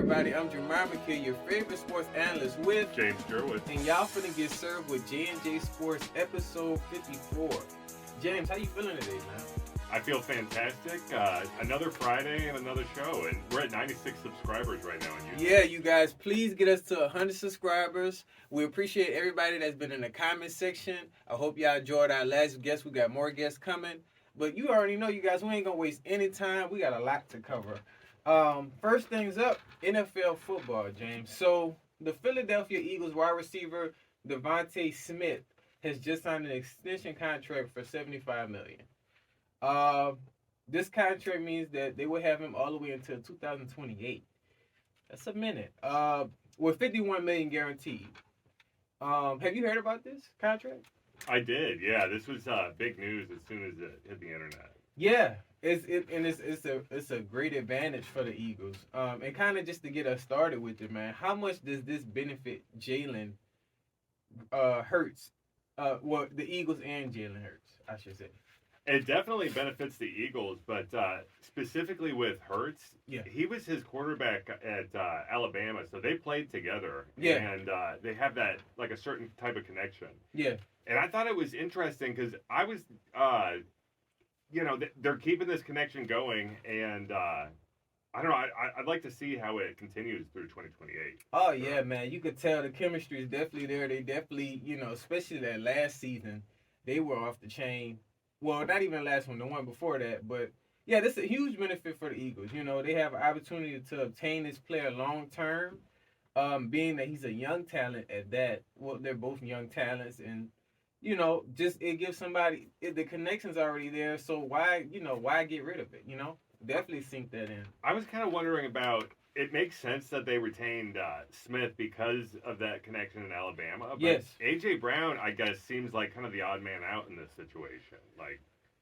everybody? I'm Jeremiah McKay, your favorite sports analyst with James Jerwood. And y'all finna get served with J&J Sports episode 54. James, how you feeling today, man? I feel fantastic. Another Friday and another show, and we're at 96 subscribers right now on YouTube. Yeah, you guys, please get us to 100 subscribers. We appreciate everybody that's been in the comment section. I hope y'all enjoyed our last guest. We got more guests coming. But you already know, you guys, we ain't gonna waste any time. We got a lot to cover. First things up, NFL football, James. So the Philadelphia Eagles wide receiver Devonta Smith has just signed an extension contract for $75 million. This contract means that they will have him all the way until 2028. That's a minute. With $51 million guaranteed. Have you heard about this contract? I did. Yeah, this was big news as soon as it hit the internet. Yeah, it's a great advantage for the Eagles. And kind of just to get us started with it, man. How much does this benefit Jalen Hurts? Well, the Eagles and Jalen Hurts, I should say. It definitely benefits the Eagles, but specifically with Hurts, he was his quarterback at Alabama, so they played together. Yeah. And they have that, like, a certain type of connection. Yeah. And I thought it was interesting because I was, they're keeping this connection going, and I don't know, I'd like to see how it continues through 2028. Oh, yeah, man. You could tell the chemistry is definitely there. They definitely, especially that last season, they were off the chain. Well, not even the last one, the one before that. But, yeah, this is a huge benefit for the Eagles. They have an opportunity to obtain this player long term, being that he's a young talent at that. Well, they're both young talents. And, just it gives somebody, the connection's already there. So why get rid of it, Definitely sink that in. I was kind of wondering about, it makes sense that they retained Smith because of that connection in Alabama. But yes. A.J. Brown, I guess, seems like kind of the odd man out in this situation.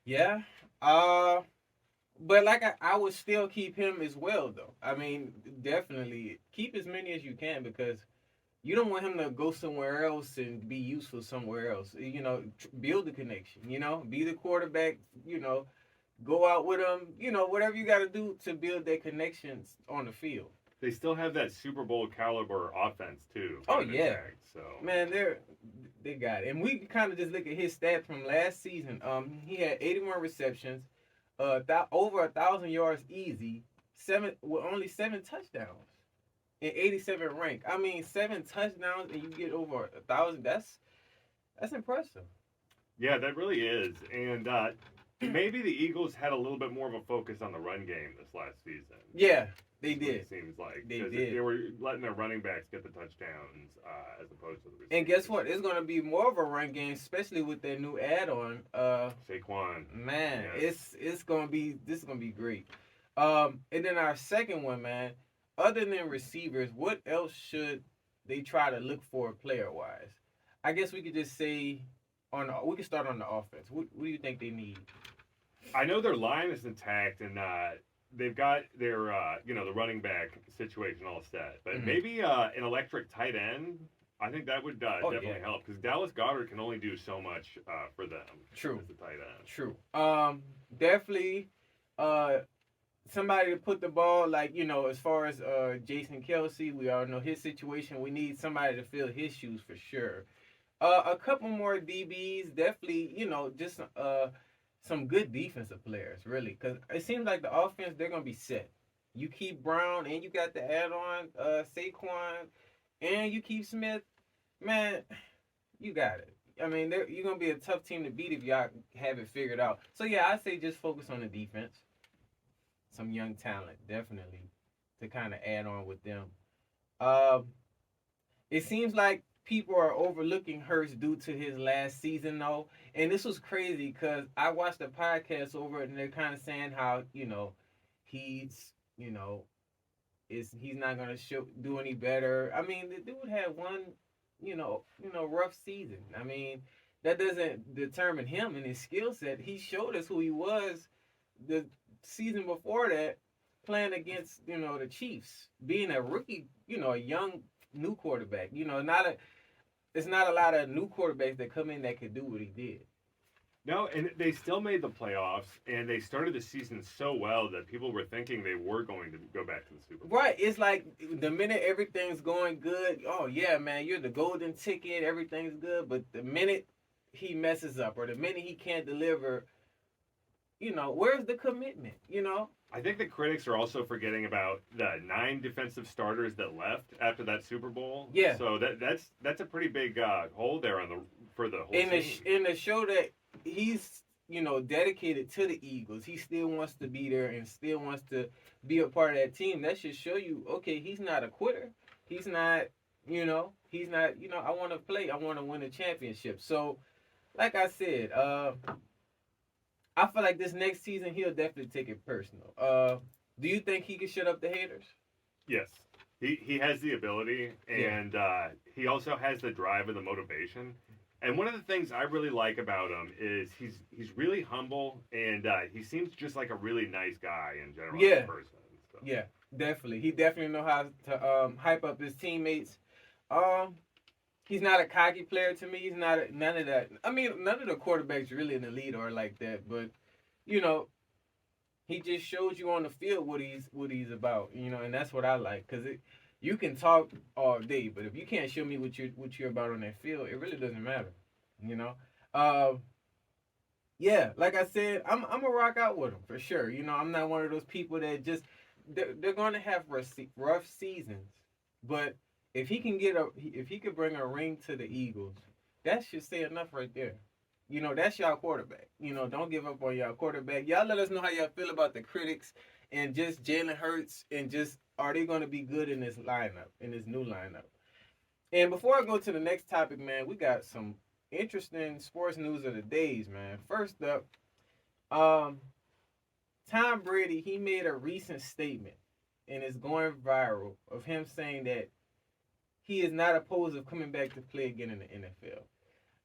Yeah. But I would still keep him as well, though. I mean, definitely keep as many as you can because you don't want him to go somewhere else and be useful somewhere else. Build the connection, be the quarterback, go out with them, whatever you got to do to build their connections on the field. They still have that Super Bowl caliber offense, too. Oh, yeah. Intact, so. Man, they got it. And we kind of just look at his stats from last season. He had 81 receptions, over 1,000 yards easy, only 7 touchdowns, and 87 rank. I mean, 7 touchdowns and you get over 1,000. That's impressive. Yeah, that really is. And maybe the Eagles had a little bit more of a focus on the run game this last season. Yeah, they did. It seems like. They did. They were letting their running backs get the touchdowns as opposed to the receivers. And guess what? It's going to be more of a run game, especially with their new add-on. Saquon. Man, yes. This is going to be great. And then our second one, man, other than receivers, what else should they try to look for player-wise? I guess we could just say we can start on the offense. What do you think they need? I know their line is intact, and they've got their, the running back situation all set. But maybe an electric tight end, I think that would definitely help. Because Dallas Goedert can only do so much for them. True. As a tight end. True. Definitely somebody to put the ball, as far as Jason Kelce, we all know his situation. We need somebody to fill his shoes for sure. A couple more DBs, definitely, just some good defensive players, really. Because it seems like the offense, they're going to be set. You keep Brown, and you got the add-on Saquon, and you keep Smith. Man, you got it. I mean, you're going to be a tough team to beat if y'all have it figured out. So, yeah, I say just focus on the defense. Some young talent, definitely, to kind of add on with them. It seems like people are overlooking Hurts due to his last season, though. And this was crazy because I watched a podcast over it, and they're kind of saying how, he's not going to do any better. I mean, the dude had one, rough season. I mean, that doesn't determine him and his skill set. He showed us who he was the season before that, playing against, the Chiefs, being a rookie, a young new quarterback. It's not a lot of new quarterbacks that come in that could do what he did. No, and they still made the playoffs, and they started the season so well that people were thinking they were going to go back to the Super Bowl. Right. It's like the minute everything's going good, oh yeah, man, you're the golden ticket, everything's good. But the minute he messes up or the minute he can't deliver, where's the commitment? I think the critics are also forgetting about the 9 defensive starters that left after that Super Bowl. Yeah. So that's a pretty big hole there for the whole team. In the show that he's dedicated to the Eagles, he still wants to be there and still wants to be a part of that team. That should show you, okay, he's not a quitter. He's not, he's not. I want to play. I want to win a championship. So, like I said, I feel like this next season he'll definitely take it personal. Do you think he can shut up the haters? Yes, he has the ability, and he also has the drive and the motivation. And one of the things I really like about him is he's really humble, and he seems just like a really nice guy in general as a person. So. Yeah, definitely. He definitely know how to hype up his teammates. He's not a cocky player to me. He's not none of that. I mean, none of the quarterbacks really in the league are like that. But he just shows you on the field what he's about. And that's what I like, because you can talk all day, but if you can't show me what you're about on that field, it really doesn't matter. Yeah, like I said, I'm gonna rock out with him for sure. I'm not one of those people that just they're gonna have rough seasons, but if he could bring a ring to the Eagles, that should say enough right there. That's y'all quarterback. Don't give up on y'all quarterback. Y'all let us know how y'all feel about the critics and just Jalen Hurts, and just are they going to be good in this new lineup? And before I go to the next topic, man, we got some interesting sports news of the days, man. First up, Tom Brady, he made a recent statement, and it's going viral, of him saying that he is not opposed of coming back to play again in the NFL.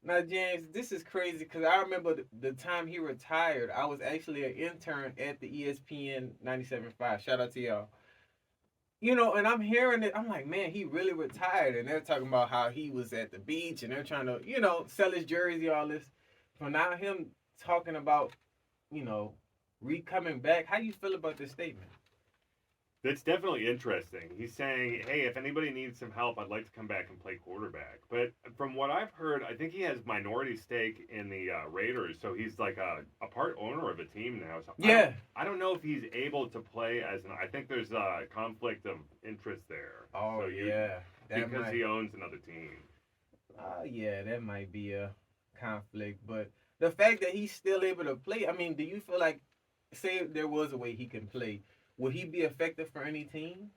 Now, James, this is crazy because I remember the time he retired. I was actually an intern at the ESPN 97.5. Shout out to y'all. And I'm hearing it. I'm like, man, he really retired. And they're talking about how he was at the beach and they're trying to, sell his jersey, all this. For now, him talking about, coming back. How do you feel about this statement? That's definitely interesting. He's saying, hey, if anybody needs some help, I'd like to come back and play quarterback. But from what I've heard, I think he has minority stake in the Raiders, so he's like a part owner of a team now. So yeah. I don't know if he's able to play I think there's a conflict of interest there. Oh, so yeah. Because he owns another team. Yeah, that might be a conflict. But the fact that he's still able to play, I mean, do you feel like, say there was a way he can play, would he be effective for any team?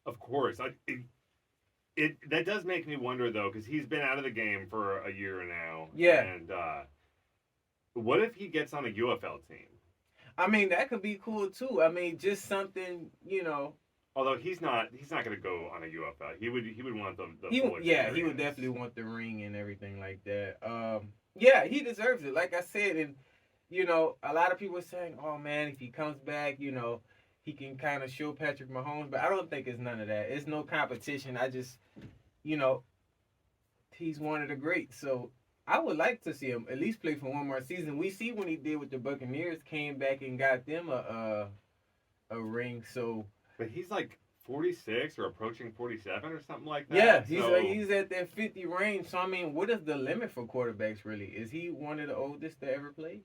Of course. That does make me wonder, though, because he's been out of the game for a year now. Yeah. And what if he gets on a UFL team? I mean, that could be cool, too. I mean, just something, Although he's not going to go on a UFL. He would want the full experience. Yeah, he would definitely want the ring and everything like that. Yeah, he deserves it. Like I said, and a lot of people are saying, oh, man, if he comes back, he can kind of show Patrick Mahomes. But I don't think it's none of that. It's no competition. I just, he's one of the greats. So I would like to see him at least play for one more season. We see when he did with the Buccaneers, came back and got them a ring. So, but he's like 46 or approaching 47 or something like that. Yeah, he's at that 50 range. So, I mean, what is the limit for quarterbacks, really? Is he one of the oldest to ever play?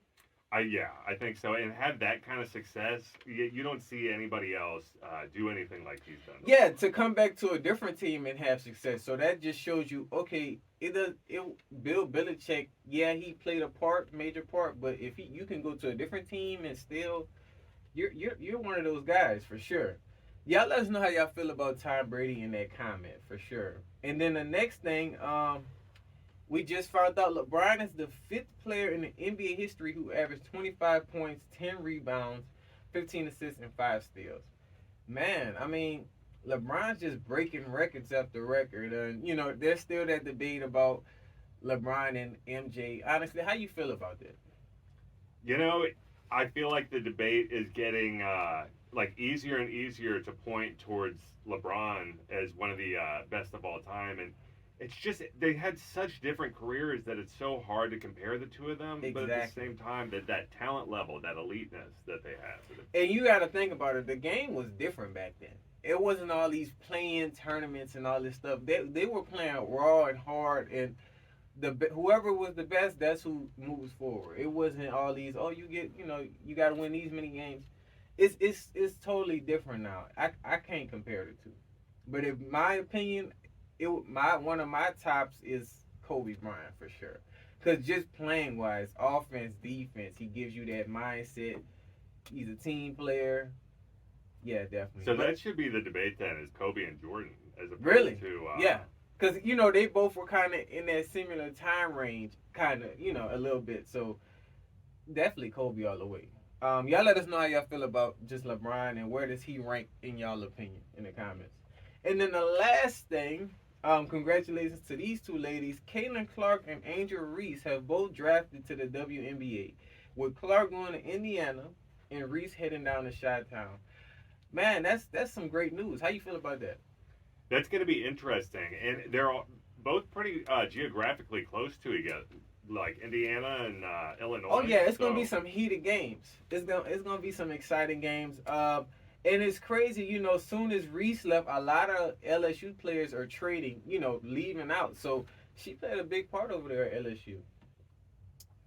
Yeah, I think so. And have that kind of success, you don't see anybody else do anything like he's done. Yeah, to come back to a different team and have success. So that just shows you, okay, Bill Belichick, yeah, he played a major part, but if you can go to a different team and still, you're one of those guys for sure. Y'all let us know how y'all feel about Tom Brady in that comment for sure. And then the next thing, we just found out LeBron is the 5th player in the NBA history who averaged 25 points, 10 rebounds, 15 assists, and 5 steals. Man, I mean, LeBron's just breaking records after record. And, there's still that debate about LeBron and MJ. Honestly, how you feel about that? I feel like the debate is getting easier and easier to point towards LeBron as one of the best of all time. And it's just they had such different careers that it's so hard to compare the two of them. Exactly. But at the same time, that talent level, that eliteness that they have. And you got to think about it. The game was different back then. It wasn't all these playing tournaments and all this stuff. They were playing raw and hard, and whoever was the best, that's who moves forward. It wasn't all these. Oh, you got to win these many games. It's totally different now. I can't compare the two. But in my opinion, one of my tops is Kobe Bryant for sure. Cause just playing wise, offense, defense, he gives you that mindset. He's a team player. Yeah, definitely. So that should be the debate then: is Kobe and Jordan as opposed really? to yeah. Because they both were kind of in that similar time range, kind of a little bit. So definitely Kobe all the way. Y'all let us know how y'all feel about just LeBron and where does he rank in y'all opinion in the comments. And then the last thing, congratulations to these two ladies. Caitlin Clark and Angel Reese have both drafted to the WNBA, with Clark going to Indiana and Reese heading down to Chi-Town. Man, that's some great news. How you feel about that? That's going to be interesting, and they're both pretty geographically close to each other, like Indiana and Illinois. Oh yeah, it's gonna be some heated games. It's gonna be some exciting games. And it's crazy, soon as Reese left, a lot of LSU players are trading, leaving out. So she played a big part over there at LSU.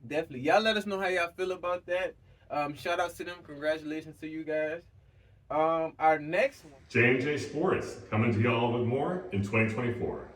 Definitely. Y'all let us know how y'all feel about that. Shout outs to them. Congratulations to you guys. Our next one. J&J Sports, coming to y'all with more in 2024.